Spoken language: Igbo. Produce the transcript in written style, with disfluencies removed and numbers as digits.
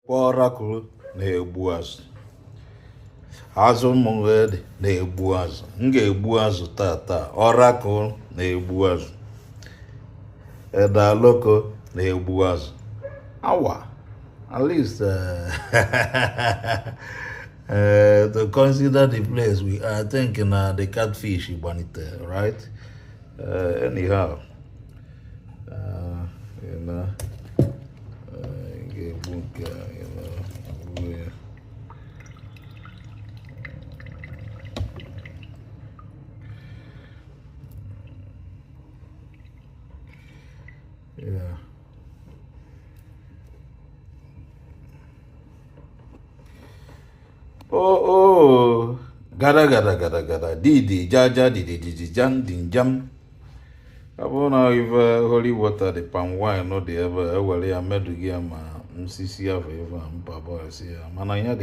Oracle na-egbu azụ. Azụ mụrụ na-egbu azụ. M ga-egbu azụ tata. Oracle na-egbu azụ. Edaloko na-egbu azụ. Awa. At least to consider the place we are thinking the catfish Ibanite, right? Anyhow, you know, yeah. Oh, gada, didi, jaja, didi, jan, din, jam. I wanna if holy water, the palm wine, no, the ever, well, I met to give my MCC of ever, and Papa, I see, man, I had